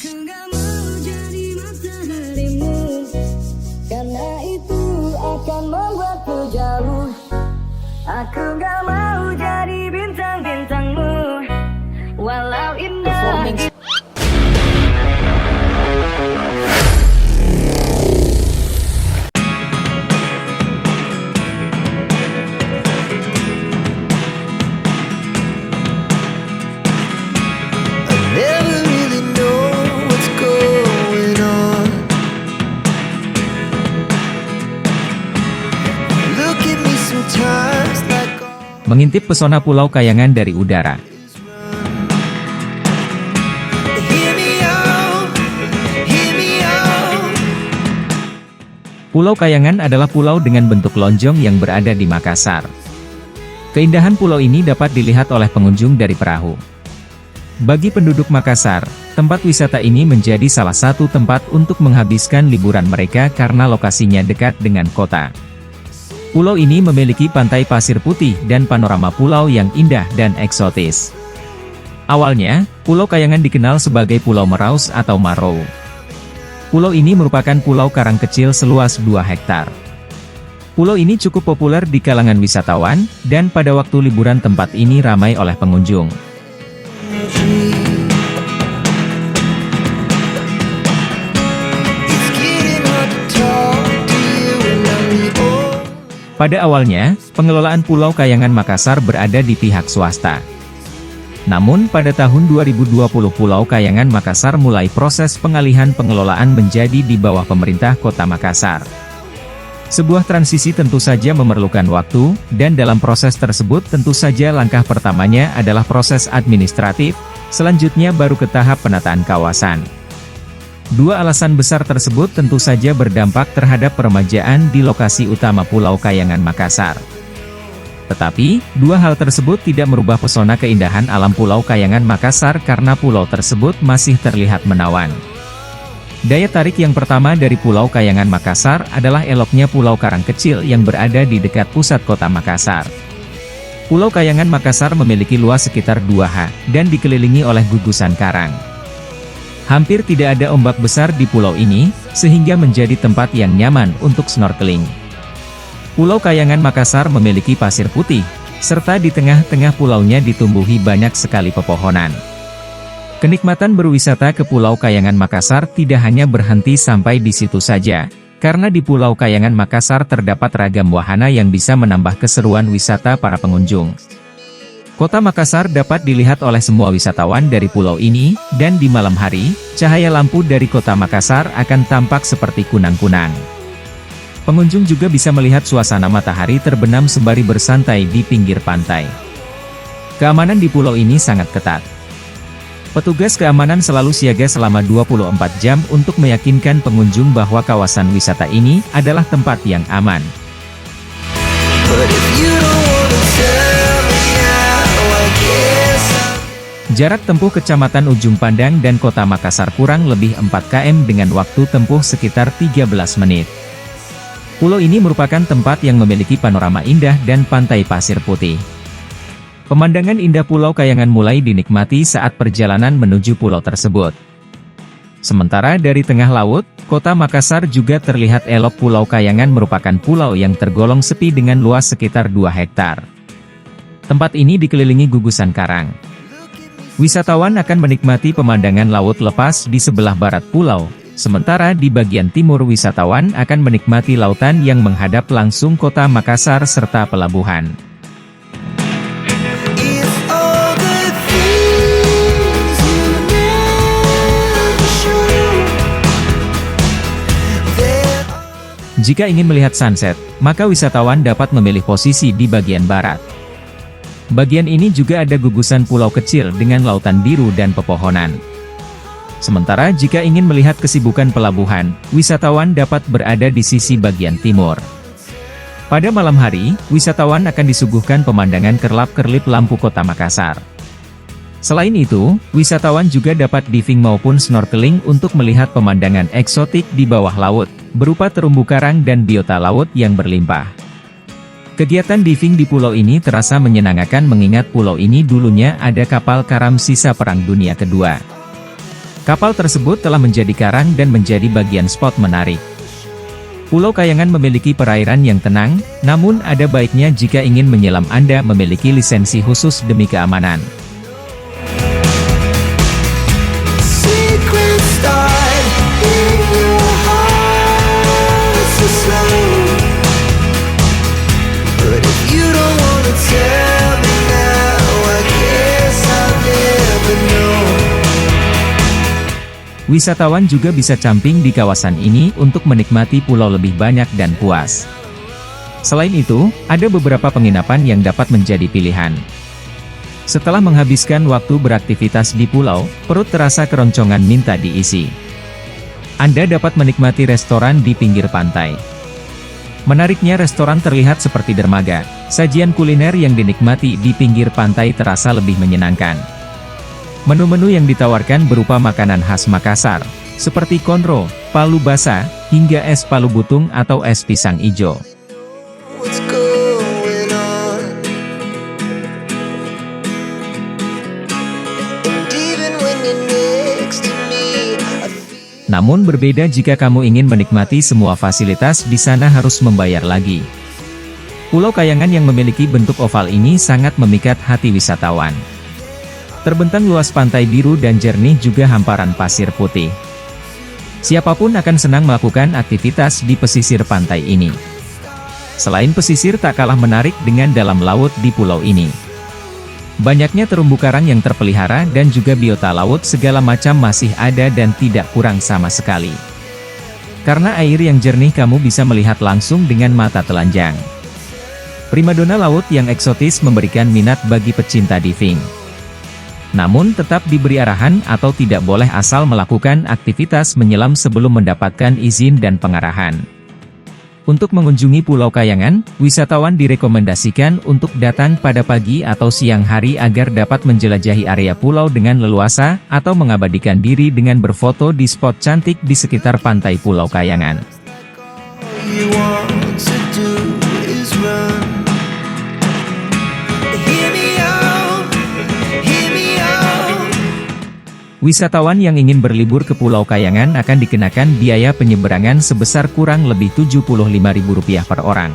Aku gak mau jadi mataharimu, karena itu akan membuatku jauh. Aku gak mau jadi bintang-bintangmu, walau indah. Never really know what's going on. Look at me sometimes like Mengintip pesona Pulau Kayangan dari udara. hear me out, hear me out. Pulau Kayangan adalah pulau dengan bentuk lonjong yang berada di Makassar. Keindahan pulau ini dapat dilihat oleh pengunjung dari perahu. Bagi penduduk Makassar, tempat wisata ini menjadi salah satu tempat untuk menghabiskan liburan mereka karena lokasinya dekat dengan kota. Pulau ini memiliki pantai pasir putih dan panorama pulau yang indah dan eksotis. Awalnya, Pulau Kayangan dikenal sebagai Pulau Meraus atau Marou. Pulau ini merupakan pulau karang kecil seluas 2 hektar. Pulau ini cukup populer di kalangan wisatawan, dan pada waktu liburan tempat ini ramai oleh pengunjung. It's getting hard to talk to you when I'm the old. Pada awalnya, pengelolaan Pulau Kayangan Makassar berada di pihak swasta. Namun pada tahun 2020 Pulau Kayangan Makassar mulai proses pengalihan pengelolaan menjadi di bawah pemerintah Kota Makassar. Sebuah transisi tentu saja memerlukan waktu, dan dalam proses tersebut tentu saja langkah pertamanya adalah proses administratif, selanjutnya baru ke tahap penataan kawasan. Dua alasan besar tersebut tentu saja berdampak terhadap peremajaan di lokasi utama Pulau Kayangan Makassar. Tetapi, dua hal tersebut tidak merubah pesona keindahan alam Pulau Kayangan Makassar karena pulau tersebut masih terlihat menawan. Daya tarik yang pertama dari Pulau Kayangan Makassar adalah eloknya pulau karang kecil yang berada di dekat pusat kota Makassar. Pulau Kayangan Makassar memiliki luas sekitar 2 ha, dan dikelilingi oleh gugusan karang. Hampir tidak ada ombak besar di pulau ini, sehingga menjadi tempat yang nyaman untuk snorkeling. Pulau Kayangan Makassar memiliki pasir putih, serta di tengah-tengah pulaunya ditumbuhi banyak sekali pepohonan. Kenikmatan berwisata ke Pulau Kayangan Makassar tidak hanya berhenti sampai di situ saja, karena di Pulau Kayangan Makassar terdapat ragam wahana yang bisa menambah keseruan wisata para pengunjung. Kota Makassar dapat dilihat oleh semua wisatawan dari pulau ini, dan di malam hari, cahaya lampu dari Kota Makassar akan tampak seperti kunang-kunang. Pengunjung juga bisa melihat suasana matahari terbenam sembari bersantai di pinggir pantai. Keamanan di pulau ini sangat ketat. Petugas keamanan selalu siaga selama 24 jam untuk meyakinkan pengunjung bahwa kawasan wisata ini adalah tempat yang aman. But if you don't wanna tell me now, I guess Jarak tempuh Kecamatan Ujung Pandang dan Kota Makassar kurang lebih 4 km dengan waktu tempuh sekitar 13 menit. Pulau ini merupakan tempat yang memiliki panorama indah dan pantai pasir putih. Pemandangan indah Pulau Kayangan mulai dinikmati saat perjalanan menuju pulau tersebut. Sementara dari tengah laut, Kota Makassar juga terlihat elok. Pulau Kayangan merupakan pulau yang tergolong sepi dengan luas sekitar 2 hektar. Tempat ini dikelilingi gugusan karang. Wisatawan akan menikmati pemandangan laut lepas di sebelah barat pulau, sementara di bagian timur wisatawan akan menikmati lautan yang menghadap langsung Kota Makassar serta pelabuhan. it's all the things you never show. There Jika ingin melihat sunset, maka wisatawan dapat memilih posisi di bagian barat. Bagian ini juga ada gugusan pulau kecil dengan lautan biru dan pepohonan. Sementara jika ingin melihat kesibukan pelabuhan, wisatawan dapat berada di sisi bagian timur. Pada malam hari, wisatawan akan disuguhkan pemandangan kerlap-kerlip lampu Kota Makassar. Selain itu, wisatawan juga dapat diving maupun snorkeling untuk melihat pemandangan eksotik di bawah laut, berupa terumbu karang dan biota laut yang berlimpah. Kegiatan diving di pulau ini terasa menyenangkan mengingat pulau ini dulunya ada kapal karam sisa Perang Dunia Kedua. Kapal tersebut telah menjadi karang dan menjadi bagian spot menarik. Pulau Kayangan memiliki perairan yang tenang, namun ada baiknya jika ingin menyelam Anda memiliki lisensi khusus demi keamanan. Secret start in your heart so slow. But if you don't wanna tell me now, I guess I'll never know. Wisatawan juga bisa camping di kawasan ini untuk menikmati pulau lebih banyak dan puas. Selain itu, ada beberapa penginapan yang dapat menjadi pilihan. Setelah menghabiskan waktu beraktivitas di pulau, perut terasa keroncongan minta diisi. Anda dapat menikmati restoran di pinggir pantai. Menariknya restoran terlihat seperti dermaga, sajian kuliner yang dinikmati di pinggir pantai terasa lebih menyenangkan. Menu-menu yang ditawarkan berupa makanan khas Makassar, seperti konro, palu basah, hingga es palu butung atau es pisang ijo. What's going on? And even when you're next to me, I feel Namun berbeda jika kamu ingin menikmati semua fasilitas di sana harus membayar lagi. Pulau Kayangan yang memiliki bentuk oval ini sangat memikat hati wisatawan. Terbentang luas pantai biru dan jernih juga hamparan pasir putih. Siapapun akan senang melakukan aktivitas di pesisir pantai ini. Selain pesisir tak kalah menarik dengan dalam laut di pulau ini. Banyaknya terumbu karang yang terpelihara dan juga biota laut segala macam masih ada dan tidak kurang sama sekali. Karena air yang jernih kamu bisa melihat langsung dengan mata telanjang. Primadona laut yang eksotis memberikan minat bagi pecinta diving. Namun tetap diberi arahan atau tidak boleh asal melakukan aktivitas menyelam sebelum mendapatkan izin dan pengarahan. Untuk mengunjungi Pulau Kayangan, wisatawan direkomendasikan untuk datang pada pagi atau siang hari agar dapat menjelajahi area pulau dengan leluasa, atau mengabadikan diri dengan berfoto di spot cantik di sekitar pantai Pulau Kayangan. all you want to do is run. Hear me out, hear me out. Wisatawan yang ingin berlibur ke Pulau Kayangan akan dikenakan biaya penyeberangan sebesar kurang lebih Rp75.000 per orang.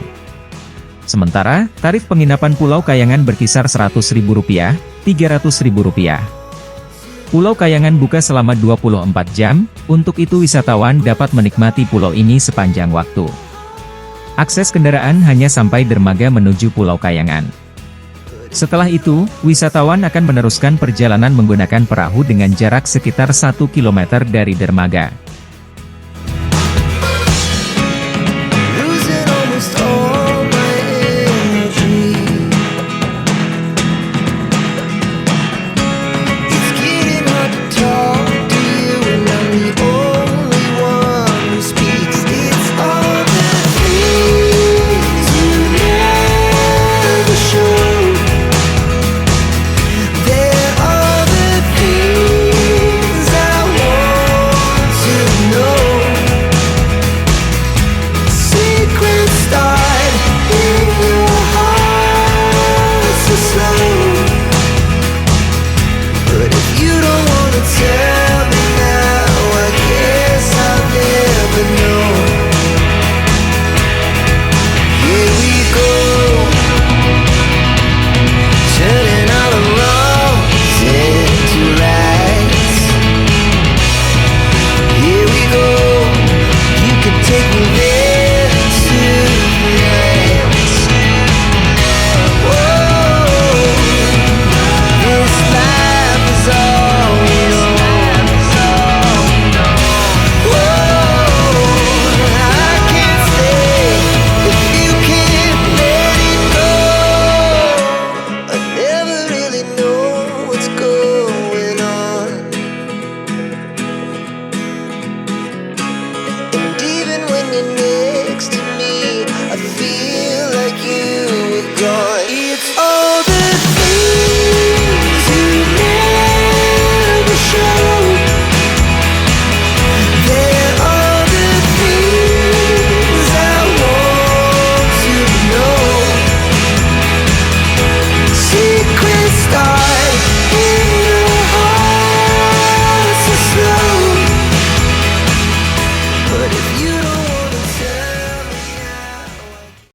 Sementara, tarif penginapan Pulau Kayangan berkisar Rp100.000, Rp300.000. Pulau Kayangan buka selama 24 jam, untuk itu wisatawan dapat menikmati pulau ini sepanjang waktu. Akses kendaraan hanya sampai dermaga menuju Pulau Kayangan. Setelah itu, wisatawan akan meneruskan perjalanan menggunakan perahu dengan jarak sekitar 1 km dari dermaga.